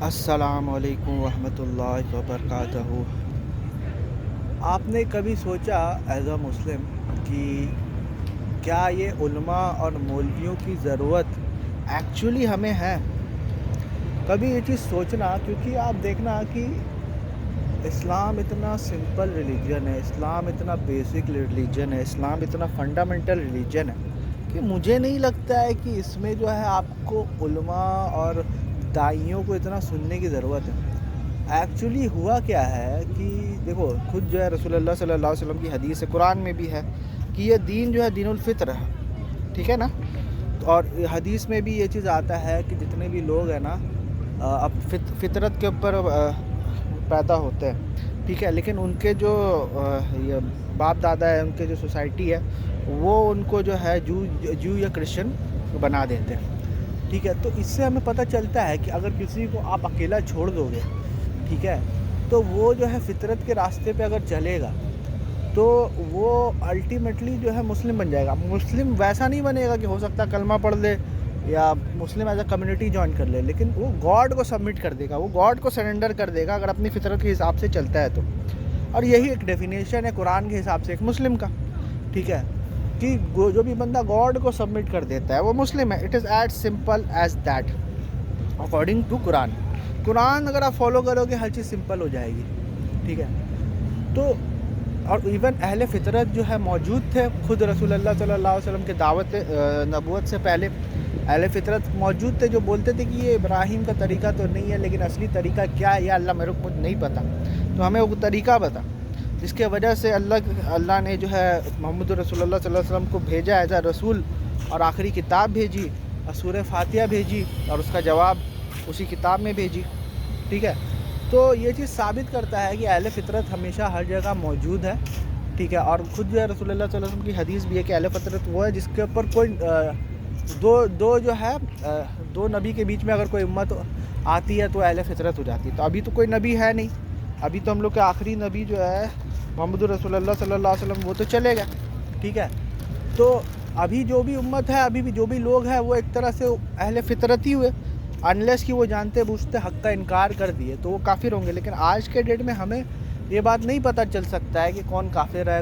السلام علیکم ورحمۃ اللہ وبرکاتہ۔ آپ نے کبھی سوچا ایز اے مسلم کہ کیا یہ علماء اور مولویوں کی ضرورت ایکچولی ہمیں ہے؟ کبھی یہ چیز سوچنا، کیونکہ آپ دیکھنا کہ اسلام اتنا سمپل ریلیجن ہے، اسلام اتنا بیسک ریلیجن ہے، اسلام اتنا فنڈامنٹل ریلیجن ہے کہ مجھے نہیں لگتا ہے کہ اس میں جو ہے آپ کو علماء اور داعیوں کو اتنا سننے کی ضرورت ہے۔ ایکچولی ہوا کیا ہے کہ دیکھو، خود جو ہے رسول اللہ صلی اللہ علیہ وسلم کی حدیث ہے، قرآن میں بھی ہے کہ یہ دین جو ہے دین الفطر ہے، ٹھیک ہے نا؟ اور حدیث میں بھی یہ چیز آتا ہے کہ جتنے بھی لوگ ہیں نا اب فطرت کے اوپر پیدا ہوتے ہیں، ٹھیک ہے، لیکن ان کے جو یہ باپ دادا ہے، ان کے جو سوسائٹی ہے، وہ ان کو جو ہے جو یا کرسچن بنا دیتے ہیں، ٹھیک ہے۔ تو اس سے ہمیں پتہ چلتا ہے کہ اگر کسی کو آپ اکیلا چھوڑ دو گے، ٹھیک ہے، تو وہ جو ہے فطرت کے راستے پہ اگر چلے گا تو وہ الٹیمیٹلی جو ہے مسلم بن جائے گا۔ مسلم ویسا نہیں بنے گا کہ ہو سکتا ہے کلمہ پڑھ لے یا مسلم ایز اے کمیونٹی جوائن کر لے، لیکن وہ گاڈ کو سبمٹ کر دے گا، وہ گاڈ کو سرنڈر کر دے گا اگر اپنی فطرت کے حساب سے چلتا ہے تو۔ اور یہی ایک ڈیفینیشن ہے قرآن کے حساب سے ایک مسلم کا، ٹھیک ہے، کہ جو بھی بندہ گاڈ کو سبمٹ کر دیتا ہے وہ مسلم ہے۔ It is as simple as that according to Quran اگر آپ فالو کرو گے ہر چیز سمپل ہو جائے گی، ٹھیک ہے۔ تو اور ایون اہل فطرت جو ہے موجود تھے، خود رسول اللہ صلی اللہ علیہ وسلم کے دعوت نبوت سے پہلے اہل فطرت موجود تھے جو بولتے تھے کہ یہ ابراہیم کا طریقہ تو نہیں ہے، لیکن اصلی طریقہ کیا ہے یا اللہ میرے کو نہیں پتہ، تو ہمیں وہ طریقہ بتا، جس کے وجہ سے اللہ نے جو ہے محمد رسول اللہ صلی اللہ علیہ وسلم کو بھیجا ایز اے رسول، اور آخری کتاب بھیجی اور سورہ فاتحہ بھیجی، اور اس کا جواب اسی کتاب میں بھیجی، ٹھیک ہے۔ تو یہ چیز ثابت کرتا ہے کہ اہل فطرت ہمیشہ ہر جگہ موجود ہے، ٹھیک ہے۔ اور خود جو ہے رسول اللہ صلی اللہ علیہ وسلم کی حدیث بھی ہے کہ اہل فطرت وہ ہے جس کے اوپر کوئی دو نبی کے بیچ میں اگر کوئی امت آتی ہے تو اہل فطرت ہو جاتی ہے۔ تو ابھی تو کوئی نبی ہے نہیں، ابھی تو ہم لوگ کے آخری نبی جو ہے محمد رسول اللہ صلی اللہ علیہ وسلم وہ تو چلے گئے، ٹھیک ہے۔ تو ابھی جو بھی امت ہے، ابھی بھی جو بھی لوگ ہیں، وہ ایک طرح سے اہل فطرت ہی ہوئے، انلیس کہ وہ جانتے بوجھتے حق کا انکار کر دیے تو وہ کافر ہوں گے۔ لیکن آج کے ڈیٹ میں ہمیں یہ بات نہیں پتہ چل سکتا ہے کہ کون کافر ہے،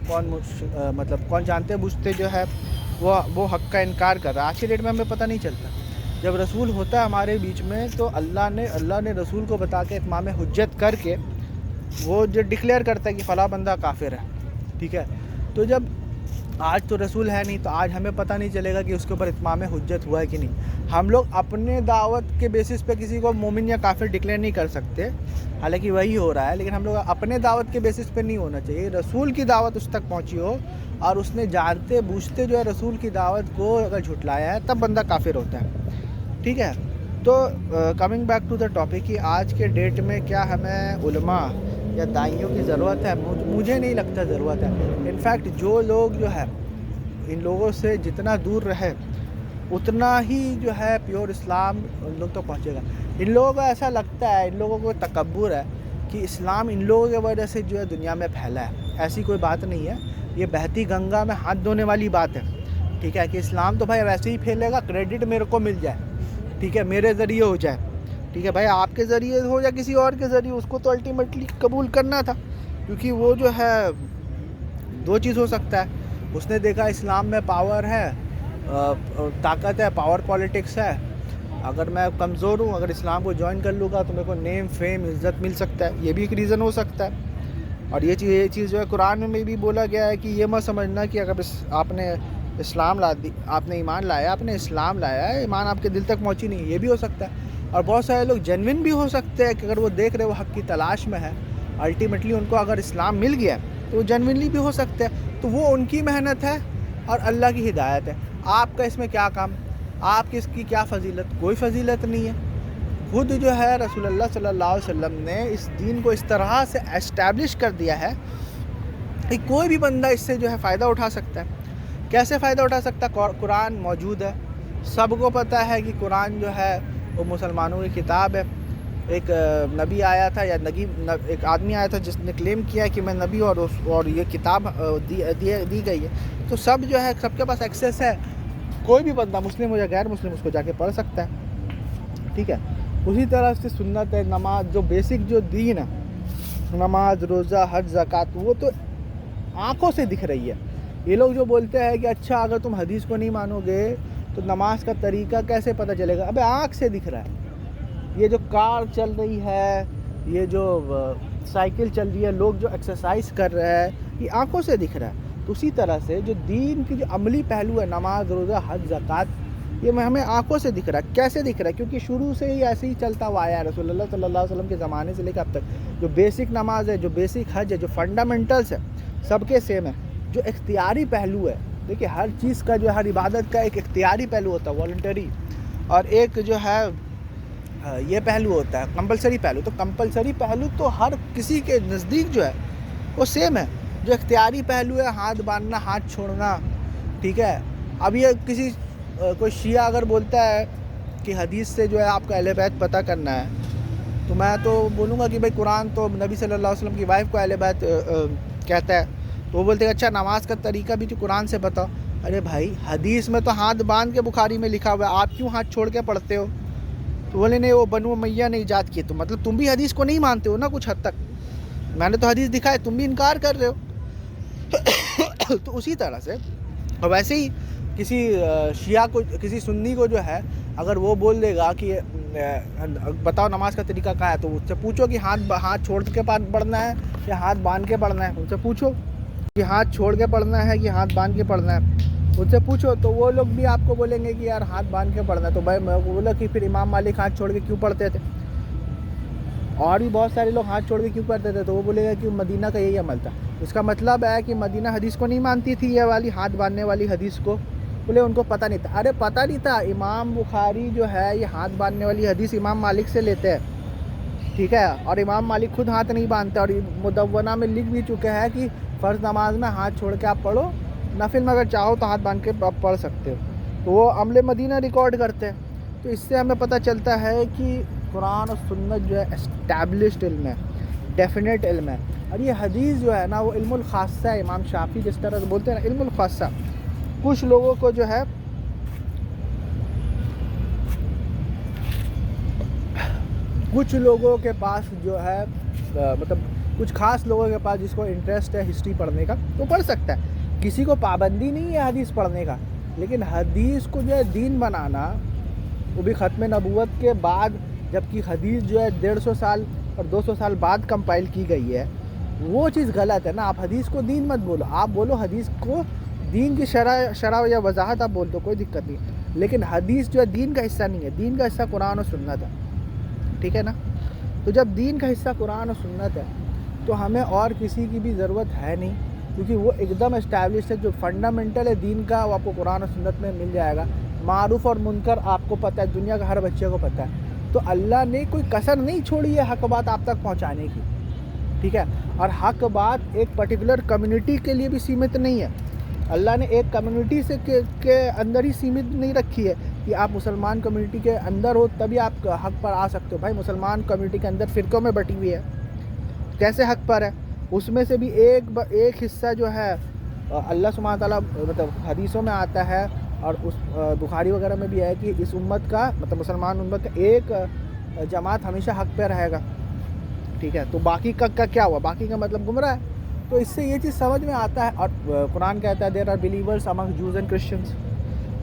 کون جانتے بوجھتے جو ہے وہ حق کا انکار کر رہا ہے۔ آج کے ڈیٹ میں ہمیں پتہ نہیں چلتا۔ جب رسول ہوتا ہے ہمارے بیچ میں تو اللہ نے رسول کو بتا کے اتمام حجت کر کے وہ جو ڈکلیئر کرتا ہے کہ فلاں بندہ کافر ہے، ٹھیک ہے۔ تو جب آج تو رسول ہے نہیں تو آج ہمیں پتہ نہیں چلے گا کہ اس کے اوپر اتمام حجت ہوا ہے کہ نہیں۔ ہم لوگ اپنے دعوت کے بیسس پہ کسی کو مومن یا کافر ڈکلیئر نہیں کر سکتے، حالانکہ وہی ہو رہا ہے، لیکن ہم لوگ اپنے دعوت کے بیسس پہ نہیں ہونا چاہیے۔ رسول کی دعوت اس تک پہنچی ہو اور اس نے جانتے بوجھتے جو ہے رسول کی دعوت کو اگر جھٹلایا ہے تب بندہ کافر ہوتا ہے، ٹھیک ہے۔ تو coming back to the topic کہ آج کے ڈیٹ میں کیا ہمیں علماء یا داعیوں کی ضرورت ہے؟ مجھے نہیں لگتا ضرورت ہے۔ انفیکٹ جو لوگ جو ہے ان لوگوں سے جتنا دور رہے اتنا ہی جو ہے پیور اسلام ان لوگ تک پہنچے گا۔ ان لوگوں کو ایسا لگتا ہے، ان لوگوں کو تکبر ہے کہ اسلام ان لوگوں کی وجہ سے جو ہے دنیا میں پھیلا ہے۔ ایسی کوئی بات نہیں ہے، یہ بہتی گنگا میں ہاتھ دھونے والی بات ہے، ٹھیک ہے، کہ اسلام تو بھائی ویسے ہی پھیلے گا، کریڈٹ میرے کو مل جائے، ٹھیک ہے، میرے ذریعے ہو جائے، ٹھیک ہے۔ بھائی آپ کے ذریعے ہو یا کسی اور کے ذریعے، اس کو تو الٹیمیٹلی قبول کرنا تھا، کیونکہ وہ جو ہے دو چیز ہو سکتا ہے۔ اس نے دیکھا اسلام میں پاور ہے، طاقت ہے، پاور پالیٹکس ہے، اگر میں کمزور ہوں، اگر اسلام کو جوائن کر لوں گا تو میرے کو نیم فیم عزت مل سکتا ہے، یہ بھی ایک ریزن ہو سکتا ہے۔ اور یہ چیز جو ہے قرآن میں بھی بولا گیا ہے کہ یہ مت سمجھنا کہ اگر آپ نے آپ نے ایمان لایا، آپ نے اسلام لایا ہے، ایمان آپ کے دل تک پہنچی نہیں، یہ بھی ہو سکتا ہے۔ اور بہت سارے لوگ جینوین بھی ہو سکتے ہیں کہ اگر وہ دیکھ رہے وہ حق کی تلاش میں ہے، الٹیمیٹلی ان کو اگر اسلام مل گیا تو وہ جینوینلی بھی ہو سکتے ہیں، تو وہ ان کی محنت ہے اور اللہ کی ہدایت ہے۔ آپ کا اس میں کیا کام؟ آپ کی اس کی کیا فضیلت؟ کوئی فضیلت نہیں ہے۔ خود جو ہے رسول اللہ صلی اللہ علیہ وسلم نے اس دین کو اس طرح سے اسٹیبلش کر دیا ہے کہ کوئی بھی بندہ اس سے جو ہے فائدہ اٹھا سکتا ہے۔ کیسے فائدہ اٹھا سکتا ہے؟ قرآن موجود ہے، سب کو پتہ ہے کہ قرآن جو ہے وہ مسلمانوں کی کتاب ہے۔ ایک نبی آیا تھا یا ایک آدمی آیا تھا جس نے کلیم کیا کہ میں نبی اور یہ کتاب دی گئی ہے، تو سب جو ہے سب کے پاس ایکسیس ہے، کوئی بھی بندہ مسلم ہو یا غیر مسلم اس کو جا کے پڑھ سکتا ہے، ٹھیک ہے۔ اسی طرح سے سنت ہے نماز، جو بیسک جو دین ہے، نماز، روزہ، حج، زکوٰۃ، وہ تو آنکھوں سے دکھ رہی ہے۔ یہ لوگ جو بولتے ہیں کہ اچھا اگر تم حدیث کو نہیں مانو گے تو نماز کا طریقہ کیسے پتہ چلے گا؟ ابے آنکھ سے دکھ رہا ہے۔ یہ جو کار چل رہی ہے، یہ جو سائیکل چل رہی ہے، لوگ جو ایکسرسائز کر رہے ہیں، یہ آنکھوں سے دکھ رہا ہے۔ تو اسی طرح سے جو دین کی جو عملی پہلو ہے، نماز، روزہ، حج، زکوٰۃ، یہ ہمیں آنکھوں سے دکھ رہا ہے۔ کیسے دکھ رہا ہے؟ کیونکہ شروع سے ہی ایسے ہی چلتا ہوا آیا ہے، رسول اللہ صلی اللہ علیہ وسلم کے زمانے سے لے کر اب تک۔ جو بیسک نماز ہے، جو بیسک حج ہے، جو فنڈامنٹلس ہے، سب کے سیم ہے۔ جو اختیاری پہلو ہے، دیکھیے ہر چیز کا جو ہر عبادت کا ایک اختیاری پہلو ہوتا ہے، والنٹری، اور ایک جو ہے یہ پہلو ہوتا ہے کمپلسری پہلو۔ تو کمپلسری پہلو تو ہر کسی کے نزدیک جو ہے وہ سیم ہے۔ جو اختیاری پہلو ہے، ہاتھ باندھنا، ہاتھ چھوڑنا، ٹھیک ہے۔ اب یہ کسی کوئی شیعہ اگر بولتا ہے کہ حدیث سے جو ہے آپ کا اہل بیت پتہ کرنا ہے، تو میں تو بولوں گا کہ بھائی قرآن تو نبی صلی اللہ علیہ وسلم کی وائف کو اہل بیت کہتا ہے۔ تو وہ بولتے ہیں اچھا نماز کا طریقہ بھی تو قرآن سے بتاؤ۔ ارے بھائی حدیث میں تو ہاتھ باندھ کے بخاری میں لکھا ہوا ہے، آپ کیوں ہاتھ چھوڑ کے پڑھتے ہو؟ تو بولے نہیں وہ بنو امیہ نے ایجاد کی، تو مطلب تم بھی حدیث کو نہیں مانتے ہو نا کچھ حد تک۔ میں نے تو حدیث دکھا ہے، تم بھی انکار کر رہے ہو۔ تو اسی طرح سے اور ویسے ہی کسی شیعہ کو، کسی سنی کو جو ہے اگر وہ بول دے گا کہ بتاؤ نماز کا طریقہ کیا ہے، تو اس سے پوچھو کہ ہاتھ چھوڑ کے پڑھنا ہے یا ہاتھ باندھ کے پڑھنا ہے۔ ان سے پوچھو کہ ہاتھ چھوڑ کے پڑھنا ہے کہ ہاتھ باندھ کے پڑھنا ہے، ان سے پوچھو۔ تو وہ لوگ بھی آپ کو بولیں گے کہ یار ہاتھ باندھ کے پڑھنا ہے۔ تو بھائی میں بولا کہ پھر امام مالک ہاتھ چھوڑ کے کیوں پڑھتے تھے؟ اور بھی بہت سارے لوگ ہاتھ چھوڑ کے کیوں پڑھتے تھے؟ تو وہ بولے گا کہ مدینہ کا یہی عمل تھا۔ اس کا مطلب ہے کہ مدینہ حدیث کو نہیں مانتی تھی، یہ والی ہاتھ باندھنے والی حدیث کو۔ بولے ان کو پتہ نہیں تھا۔ ارے پتہ نہیں تھا، امام بخاری جو ہے یہ ہاتھ باندھنے والی حدیث امام مالک سے لیتے ہیں، ٹھیک ہے۔ اور امام مالک خود ہاتھ نہیں باندھتے، اور مدونہ میں لکھ بھی چکے ہیں کہ فرض نماز میں ہاتھ چھوڑ کے آپ پڑھو، نفل میں اگر چاہو تو ہاتھ باندھ کے آپ پڑھ سکتے ہو۔ تو وہ عمل مدینہ ریکارڈ کرتے ہیں۔ تو اس سے ہمیں پتہ چلتا ہے کہ قرآن اور سنت جو ہے اسٹیبلشڈ علم ہے، ڈیفینیٹ علم ہے۔ اور یہ حدیث جو ہے نا وہ علم الخاصہ ہے۔ امام شافعی جس طرح سے بولتے ہیں نا علم الخاصہ، کچھ لوگوں کو جو ہے کچھ لوگوں کے پاس جو ہے مطلب کچھ خاص لوگوں کے پاس جس کو انٹرسٹ ہے ہسٹری پڑھنے کا تو پڑھ سکتا ہے، کسی کو پابندی نہیں ہے حدیث پڑھنے کا۔ لیکن حدیث کو جو ہے دین بنانا، وہ بھی ختم نبوت کے بعد، جبکہ حدیث جو ہے 150 سال اور 200 سال بعد کمپائل کی گئی ہے، وہ چیز غلط ہے نا۔ آپ حدیث کو دین مت بولو، آپ بولو حدیث کو دین کی شرح یا وضاحت آپ بول دو، کوئی دقت نہیں۔ لیکن حدیث جو ہے دین کا حصہ نہیں ہے، دین کا حصہ قرآن و سنت ہے، ٹھیک ہے نا۔ تو جب دین کا حصہ قرآن و سنت ہے تو ہمیں اور کسی کی بھی ضرورت ہے نہیں، کیونکہ وہ ایک دم اسٹیبلش ہے۔ جو فنڈامنٹل ہے دین کا وہ آپ کو قرآن و سنت میں مل جائے گا۔ معروف اور منکر آپ کو پتہ ہے، دنیا کا ہر بچے کو پتہ ہے۔ تو اللہ نے کوئی کسر نہیں چھوڑی ہے حق بات آپ تک پہنچانے کی، ٹھیک ہے۔ اور حق بات ایک پرٹیکولر کمیونٹی کے لیے بھی سیمت نہیں ہے۔ اللہ نے ایک کمیونٹی سے کے اندر ہی سیمت نہیں رکھی ہے کہ آپ مسلمان کمیونٹی کے اندر ہو تبھی آپ حق پر آ سکتے ہو۔ بھائی مسلمان کمیونٹی کے اندر فرقوں میں بٹی ہوئی ہے، کیسے حق پر ہے؟ اس میں سے بھی ایک حصہ جو ہے اللہ سبحانہ تعالیٰ مطلب حدیثوں میں آتا ہے، اور اس بخاری وغیرہ میں بھی ہے کہ اس امت کا مطلب مسلمان امت کا ایک جماعت ہمیشہ حق پہ رہے گا، ٹھیک ہے۔ تو باقی کا کیا ہوا؟ باقی کا مطلب گمراہ ہے۔ تو اس سے یہ چیز سمجھ میں آتا ہے۔ اور قرآن کہتا ہے there are believers among Jews and Christians,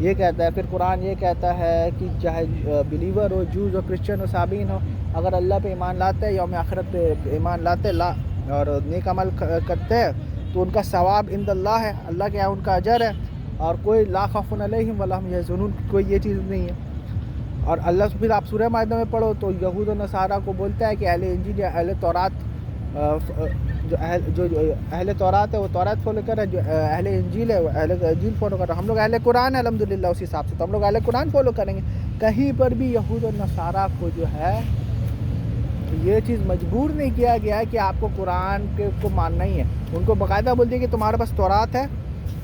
یہ کہتا ہے۔ پھر قرآن یہ کہتا ہے کہ چاہے بلیور ہو، جوز ہو، کرسچن ہو، صابئین ہو، اگر اللہ پہ ایمان لاتے ہیں، یوم آخرت پہ ایمان لاتے اور نیک عمل کرتے ہیں تو ان کا ثواب عند اللہ ہے، اللہ کے یہاں ان کا اجر ہے، اور کوئی لا خوف علیہم ولا ہم یحزنون، کوئی یہ چیز نہیں ہے۔ اور اللہ سے پھر آپ سورہ مائدہ میں پڑھو تو یہود و نصارہ کو بولتا ہے کہ اہل انجیل یا اہل تورات، جو اہل تورات ہے وہ تورات فالو کر رہا ہے، جو اہل انجیل ہے وہ اہل انجیل فالو کر رہا ہے۔ ہم لوگ اہل قرآن ہیں الحمدللہ، اسی حساب سے تو ہم لوگ اہل قرآن فالو کریں گے۔ کہیں پر بھی یہود و نصارہ کو جو ہے یہ چیز مجبور نہیں کیا گیا ہے کہ آپ کو قرآن کو ماننا ہی ہے۔ ان کو باقاعدہ بولتے ہیں کہ تمہارے پاس تورات ہے،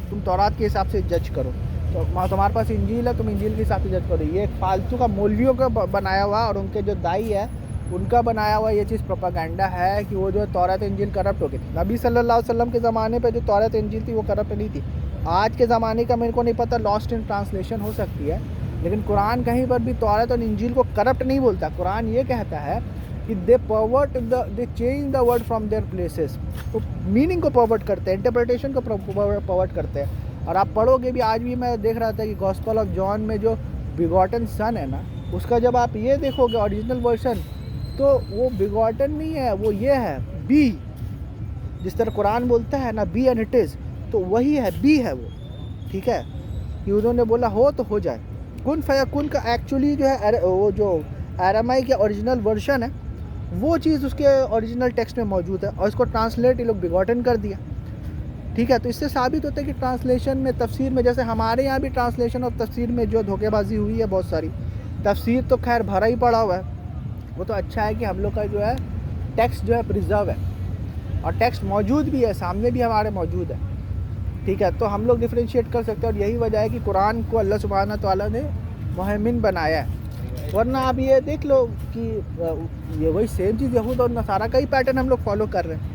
تم تورات کے حساب سے جج کرو، تو تمہارے پاس انجیل ہے، تم انجیل کے حساب سے جج کرو۔ یہ ایک فالتو کا مولویوں کا بنایا ہوا اور ان کے جو دائی ہے ان کا بنایا ہوا یہ چیز پروپیگنڈا ہے کہ وہ جو تورات انجیل کرپٹ ہو گئی تھی۔ نبی صلی اللہ علیہ وسلم کے زمانے پہ جو تورات انجیل تھی وہ کرپٹ نہیں تھی۔ آج کے زمانے کا میرے کو نہیں پتہ، لاسٹ ان ٹرانسلیشن ہو سکتی ہے، لیکن قرآن کہیں پر بھی تورات اور انجیل کو کرپٹ نہیں بولتا. قرآن یہ کہتا ہے کہ they change the word from their places. وہ میننگ کو پرورٹ کرتے ہیں, انٹرپریٹیشن کو پرورٹ کرتے ہیں. اور آپ پڑھو گے بھی, آج بھی میں دیکھ رہا تھا کہ گاسپل آف جان میں جو بیگاٹن سن ہے نا, اس کا جب آپ یہ دیکھو گے اوریجنل ورژن, تو وہ بیگاٹن نہیں ہے, وہ یہ ہے بی. جس طرح قرآن بولتا ہے نا بی اینڈ اٹ از, تو وہی ہے, بی ہے وہ. ٹھیک ہے, کہ انہوں نے بولا ہو تو ہو جائے. کن فیکون کا ایکچولی جو ہے وہ جو ایرامائی کے اوریجنل ورژن ہے, وہ چیز اس کے اوریجنل ٹیکسٹ میں موجود ہے, اور اس کو ٹرانسلیٹ یہ لوگ بیگاٹن کر دیا. ٹھیک ہے, تو اس سے ثابت ہوتا ہے کہ ٹرانسلیشن میں, تفسیر میں, جیسے ہمارے یہاں بھی ٹرانسلیشن اور تفسیر میں جو دھوکے بازی ہوئی ہے بہت ساری. تفسیر تو خیر بھرا ہی پڑا ہوا ہے, وہ تو اچھا ہے کہ ہم لوگ کا جو ہے ٹیکسٹ جو ہے پریزرو ہے, اور ٹیکسٹ موجود بھی ہے, سامنے بھی ہمارے موجود ہے. ٹھیک ہے, تو ہم لوگ ڈفرینشیٹ کر سکتے ہیں, اور یہی وجہ ہے کہ قرآن کو اللہ سبحانہ تعالیٰ نے مہمن بنایا ہے. ورنہ آپ یہ دیکھ لو کہ یہ وہی سیم چیز یہود اور نصارہ کا ہی پیٹرن ہم لوگ فالو کر رہے ہیں.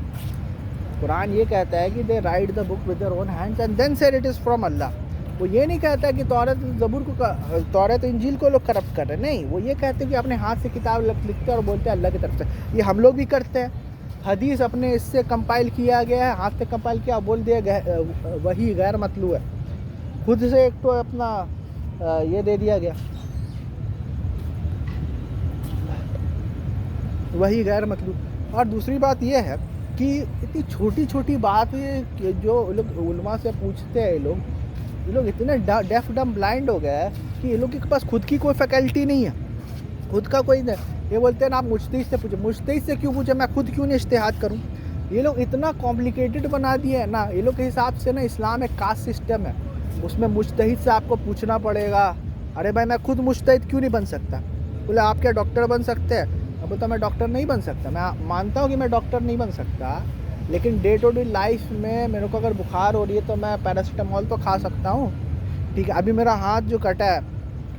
قرآن یہ کہتا ہے کہ they write the book with their own hands and then said it is from Allah. وہ یہ نہیں کہتا کہ تورات انجیل کو لوگ کرپٹ کر رہے ہیں, نہیں. وہ یہ کہتے ہیں کہ اپنے ہاتھ سے کتاب لکھتے ہیں اور بولتے ہیں اللہ کی طرف سے. یہ ہم لوگ بھی کرتے ہیں. حدیث اپنے اس سے کمپائل کیا گیا ہے, ہاتھ سے کمپائل کیا, بول دیا وہی غیر مطلوب ہے. خود سے ایک تو اپنا یہ دے دیا گیا, وہی غیر مطلوب. اور دوسری بات یہ ہے کہ اتنی چھوٹی چھوٹی بات جو لوگ علماء سے پوچھتے ہیں, یہ لوگ اتنے ڈیف ڈم بلائنڈ ہو گئے ہیں کہ یہ لوگ کے پاس خود کی کوئی فیکلٹی نہیں ہے, خود کا کوئی نہیں. یہ بولتے ہیں نا آپ مجتہد سے پوچھیں. مجتہد سے کیوں پوچھیں, میں خود کیوں نہیں اجتہاد کروں. یہ لوگ اتنا کمپلیکیٹڈ بنا دیے ہیں نا. یہ لوگ کے حساب سے نا اسلام ایک کاسٹ سسٹم ہے, اس میں مجتہد سے آپ کو پوچھنا پڑے گا. ارے بھائی میں خود مجتہد کیوں نہیں بن سکتا. بولے آپ کیا ڈاکٹر بن سکتے ہیں. اب بولتا میں ڈاکٹر نہیں بن سکتا. میں مانتا ہوں کہ میں ڈاکٹر نہیں بن سکتا, لیکن ڈے ٹو ڈے لائف میں میرے کو اگر بخار ہو رہی ہے تو میں پیراسیٹامول تو کھا سکتا ہوں. ٹھیک ہے, ابھی میرا ہاتھ جو کٹا ہے,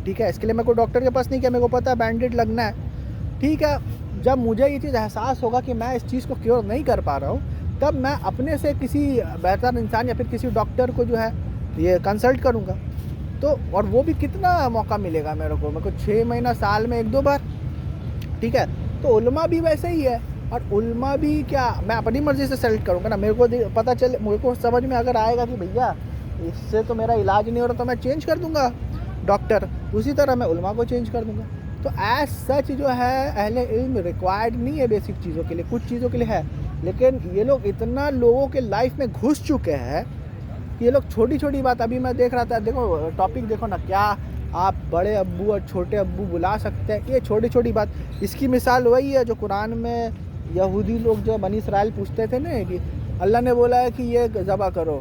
ٹھیک ہے, اس کے لیے میں کوئی ڈاکٹر کے پاس نہیں کیا, میرے کو پتا ہے بینڈیڈ لگنا ہے. ٹھیک ہے, جب مجھے یہ چیز احساس ہوگا کہ میں اس چیز کو کیور نہیں کر پا رہا ہوں, تب میں اپنے سے کسی بہتر انسان یا پھر کسی ڈاکٹر کو جو ہے یہ کنسلٹ کروں گا. تو اور وہ بھی کتنا موقع ملے گا میرے کو 6 مہینہ سال میں 1-2 بار. ٹھیک ہے, تو علماء بھی ویسے ہی ہے. اور علماء بھی کیا میں اپنی مرضی سے سلیکٹ کروں گا نا. میرے کو پتہ چلے, میرے کو سمجھ میں اگر آئے گا کہ بھیا اس سے تو میرا علاج نہیں ہو رہا, تو میں چینج کر دوں گا ڈاکٹر. اسی طرح میں علماء کو چینج کر دوں گا. تو ایز سچ جو ہے اہل علم ریکوائرڈ نہیں ہے بیسک چیزوں کے لیے, کچھ چیزوں کے لیے ہے. لیکن یہ لوگ اتنا لوگوں کے لائف میں گھس چکے ہیں کہ یہ لوگ چھوٹی چھوٹی بات, ابھی میں دیکھ رہا تھا, دیکھو ٹاپک دیکھو نا, کیا آپ بڑے ابو اور چھوٹے ابو بلا سکتے ہیں. یہ چھوٹی چھوٹی بات, اس کی مثال وہی ہے جو قرآن میں یہودی لوگ جو بنی اسرائیل پوچھتے تھے نا, کہ اللہ نے بولا ہے کہ یہ ذبح کرو,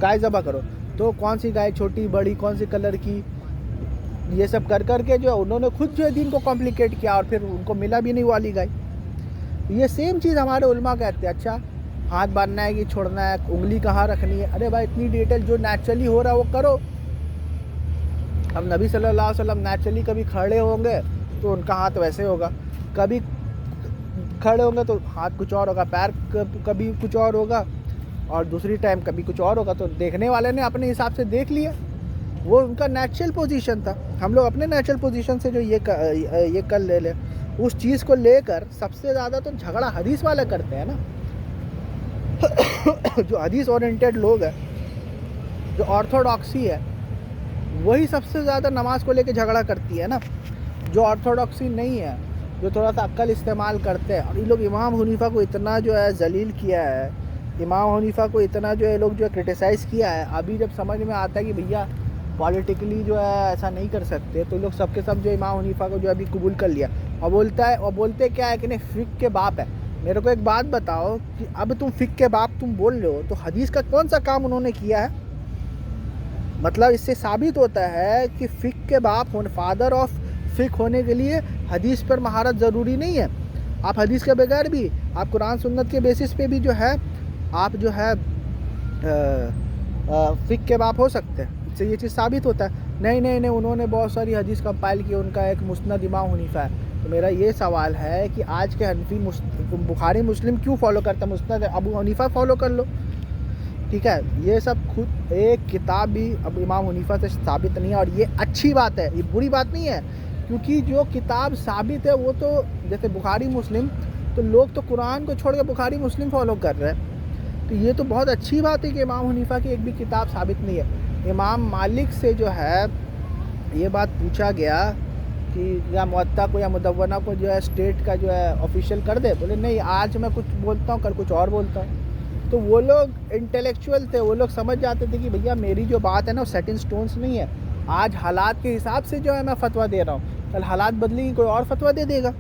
گائے ذبح کرو, تو کون سی گائے, چھوٹی بڑی, کون سی کلر کی, یہ سب کر کر کے جو انہوں نے خود جو ہے دین کو کمپلیکیٹ کیا, اور پھر ان کو ملا بھی نہیں والی گائے. یہ سیم چیز ہمارے علماء کہتے ہیں. اچھا ہاتھ باندھنا ہے کہ چھوڑنا ہے, انگلی کہاں رکھنی ہے, ارے بھائی اتنی ڈیٹیل جو نیچرلی ہو رہا ہے وہ کرو. اب نبی صلی اللہ علیہ وسلم نیچرلی کبھی کھڑے ہوں گے تو ان کا ہاتھ ویسے ہوگا, کبھی کھڑے ہوں گے تو ہاتھ کچھ اور ہوگا, پیر کبھی کچھ اور ہوگا, اور دوسری ٹائم کبھی کچھ اور ہوگا. تو دیکھنے والے نے اپنے حساب سے دیکھ لیا, وہ ان کا نیچرل پوزیشن تھا. ہم لوگ اپنے نیچرل پوزیشن سے جو یہ کر لے اس چیز کو لے کر سب سے زیادہ تو جھگڑا حدیث والے کرتے ہیں نا. جو حدیث اورینٹیڈ لوگ ہیں, جو آرتھوڈاکسی ہے, وہی سب سے زیادہ نماز کو لے کے جھگڑا کرتی ہے نا. جو آرتھوڈاکسی نہیں ہے, جو تھوڑا سا عقل استعمال کرتے ہیں, اور یہ لوگ امام حنیفہ کو اتنا جو ہے ذلیل کیا ہے, امام حنیفہ کو اتنا جو ہے لوگ جو ہے کرٹیسائز کیا ہے. ابھی جب سمجھ میں آتا ہے کہ بھیا پولیٹیکلی جو ہے ایسا نہیں کر سکتے, تو لوگ سب کے سب جو امام حنیفہ کو جو ابھی قبول کر لیا, اور بولتے کیا ہے کہ نہیں فقہ کے باپ ہے. میرے کو ایک بات بتاؤ کہ اب تم فقہ کے باپ تم بول رہے ہو, تو حدیث کا کون سا کام انہوں نے کیا ہے. مطلب اس سے ثابت ہوتا ہے کہ فقہ کے باپ فادر آف فقہ ہونے کے لیے حدیث پر مہارت ضروری نہیں ہے. آپ حدیث کے بغیر بھی, آپ قرآن سنت کے بیسس پہ بھی جو ہے آپ جو ہے فقہ کے باپ ہو سکتے ہیں. اس سے یہ چیز ثابت ہوتا ہے. نہیں انہوں نے بہت ساری حدیث کمپائل کی, ان کا ایک مسند امام حنیفہ ہے. تو میرا یہ سوال ہے کہ آج کے حنفی بخاری مسلم کیوں فالو کرتا ہے, مسند ابو حنیفہ فالو کر لو. ٹھیک ہے. یہ سب خود ایک کتاب بھی اب امام حنیفہ سے ثابت نہیں ہے, اور یہ اچھی بات ہے, یہ بری بات نہیں ہے, کیونکہ جو کتاب ثابت ہے وہ تو جیسے بخاری مسلم, تو لوگ تو قرآن کو چھوڑ کے بخاری مسلم فالو کر رہے ہیں. تو یہ تو بہت اچھی بات ہے کہ امام حنیفہ کی ایک بھی کتاب ثابت نہیں ہے. امام مالک سے جو ہے یہ بات پوچھا گیا کہ یا موطا کو یا مدونہ کو جو ہے اسٹیٹ کا جو ہے آفیشیل کر دے, بولے نہیں آج میں کچھ بولتا ہوں کل کچھ اور بولتا ہوں. تو وہ لوگ انٹلیکچوئل تھے, وہ لوگ سمجھ جاتے تھے کہ بھیا میری جو بات ہے نا وہ سیٹ ان سٹونس نہیں ہے, آج حالات کے حساب سے جو ہے میں فتویٰ دے رہا ہوں, کل حالات بدلیں گی کوئی اور فتویٰ دے دے گا.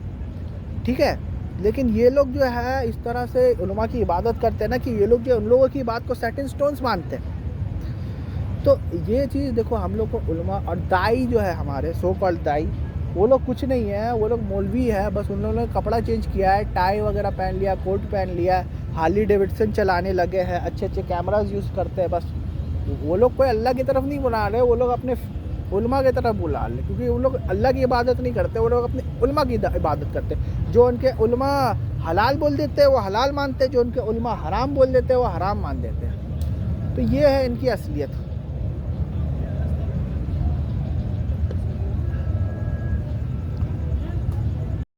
ٹھیک ہے. لیکن یہ لوگ جو ہے اس طرح سے علماء کی عبادت کرتے ہیں نا کہ یہ لوگ جو ان لوگوں کی بات کو سیٹ ان سٹونس مانتے ہیں. تو یہ چیز دیکھو, ہم لوگ کو علماء اور دائی جو ہے ہمارے سو کالڈ دائی, وہ لوگ کچھ نہیں ہیں, وہ لوگ مولوی ہیں, بس ان لوگوں نے کپڑا چینج کیا ہے, ٹائی وغیرہ پہن لیا, کوٹ پہن لیا, ہارلی ڈیوڈسن چلانے لگے ہیں, اچھے اچھے کیمراز یوز کرتے ہیں, بس وہ لوگ کوئی اللہ کی طرف نہیں بلا رہے, وہ لوگ اپنے علماء کی طرف بلا رہے, کیونکہ وہ لوگ اللہ کی عبادت نہیں کرتے, وہ لوگ اپنے علماء کی عبادت کرتے. جو ان کے علماء حلال بول دیتے ہیں وہ حلال مانتے, جو ان کے علماء حرام بول دیتے ہیں وہ حرام مان دیتے ہیں. تو یہ ہے ان کی اصلیت.